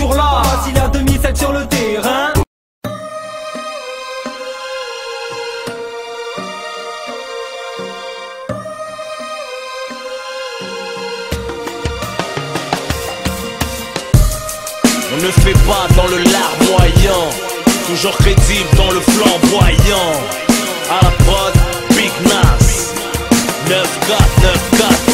toujours là. Voici la demi-7 sur le terrain. On ne fait pas dans le larmoyant, toujours crédible dans le flamboyant. À la prod, Big Nas 9-4.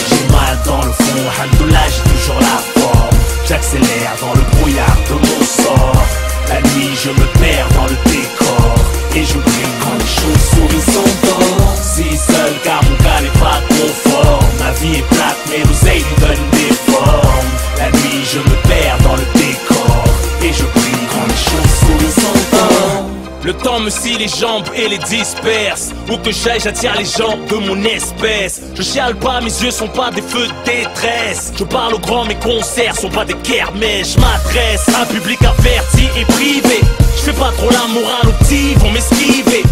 J'ai mal dans le fond, alhamdoulilah, j'ai toujours la forme. J'accélère dans le brouillard de mon sort. La nuit je me perds dans le décor, et je brille quand les chauves-souris s'endorment. Si seul car mon cas n'est pas confort. Ma vie est plate mais l'oseille lui donne des formes. La nuit je me perds dans le décor, et je brille quand les chauves-souris s'endorment. Le temps me scie les jambes et les disperse. Où que j'aille, j'attire les gens de mon espèce. Je chiale pas, mes yeux sont pas des feux de détresse. Je parle au grand, mes concerts sont pas des kermesses. Je m'adresse à un public averti et privé. Je fais pas trop la morale aux petits, vont m'esquiver.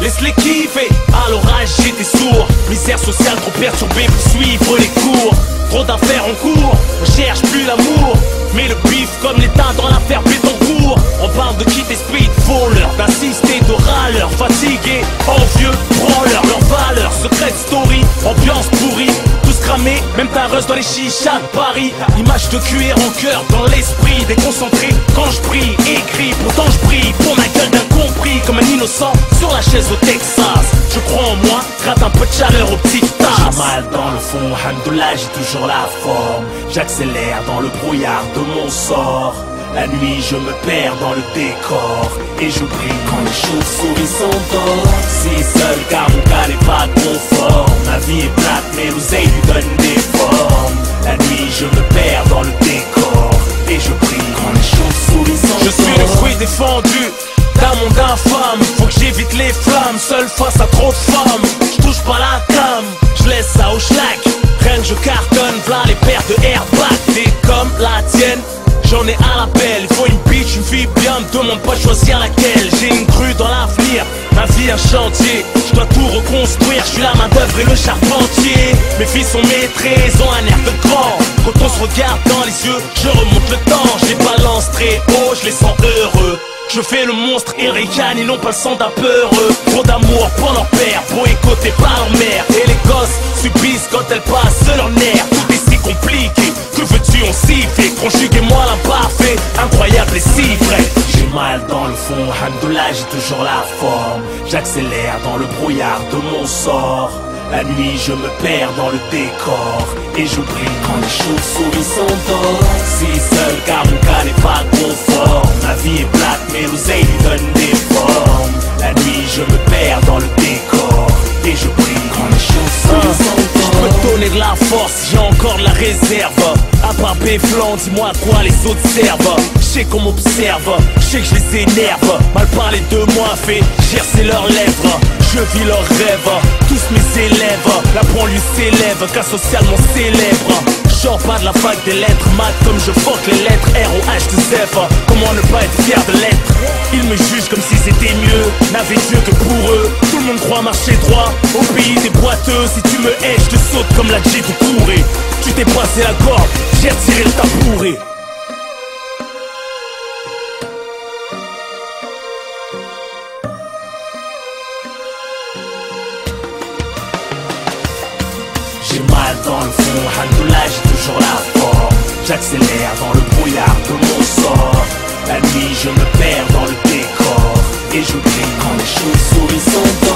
Laisse-les kiffer, à l'orage j'étais sourd. Misère sociale trop perturbée pour suivre les cours. Trop d'affaires en cours, on cherche plus l'amour. Mais le bif comme l'état dans l'affaire Bétoncourt. On parle de quitter speed, voleur, d'assister, de râleurs, fatigués, envieux, branleurs. Leur valeur, secret story, ambiance pourrie. Tous cramés, même ta rust dans les chichas de Paris. Image de cuir en cœur, dans l'esprit, déconcentré quand je prie, écrit. Pourtant je brille pour ma gueule d'incompris. Comme un innocent sur la chaise au Texas. Je crois en moi, gratte un peu de chaleur aux petites tasses. J'ai mal dans le fond, alhamdoulilah, j'ai toujours la forme. J'accélère dans le brouillard de mon sort. La nuit je me perds dans le décor, et je brille quand les chauves-souris s'endorment. Si seul car mon cas n'est pas confort. Ma vie est plate mais l'oseille lui donne des formes. La nuit je me perds dans le décor, et je brille quand les chauves-souris s'endorment. Je suis le fruit défendu d'un monde infâme. Faut que j'évite les flammes, seul face à trop de femmes. Je touche pas la cam, je laisse ça au schlag. Rien que je cartonne, v'là les paires de airbag. Des comme la tienne, j'en ai à l'appel. Il faut une bitch, une fille bien, me demande pas choisir laquelle. J'ai une crue dans l'avenir, ma vie un chantier. Je dois tout reconstruire, je suis la main d'œuvre et le charpentier. Mes filles sont maîtresses, ont un air de grand. Quand on se regarde dans les yeux, je remonte le temps. Je les balance très haut, je les sens heureux. Je fais le monstre et Rican, ils n'ont pas le sang d'un peureux. Trop d'amour pour leur père, boycotté par leur mère. Et les gosses subissent quand elles passent leur nerf. Tout est si compliqué, que veux-tu on s'y fait. Conjuguez-moi l'imparfait, incroyable et si vrai. J'ai mal dans le fond, alhamdoulilah, j'ai toujours la forme. J'accélère dans le brouillard de mon sort. La nuit je me perds dans le décor, et je brille quand les chauves-souris s'endorment. Si seul car mon cas n'est pas confort. Ma vie est plate mais l'oseille lui donne des formes. La nuit je me perds dans le décor, et je brille quand les chauves-souris s'endorment. Je peux donner de la force, j'ai encore de la réserve. À part Béflan, dis-moi à quoi les autres servent. Je sais qu'on m'observe, je sais que je les énerve. Mal parler de moi fait gercer leurs lèvres. Je vis leurs rêves, tous mes élèves. La banlieue s'élève, cas socialement célèbre. Genre pas de la fac des lettres, maths comme je fuck les lettres R-O-H-2-F. Comment ne pas être fier de l'être? Ils me jugent comme si c'était mieux, n'avaient Dieu que pour eux. Tout le monde croit marcher droit, au pays des boiteux. Si tu me hais, je te saute comme la J tout couré. Tu t'es passé la corde, j'ai retiré le tabouret. J'ai mal dans le fond, alhamdoulilah, j'ai toujours la forme. J'accélère dans le brouillard de mon sort. La nuit je me perds dans le décor, et je brille quand les chauves-souris s'endorment.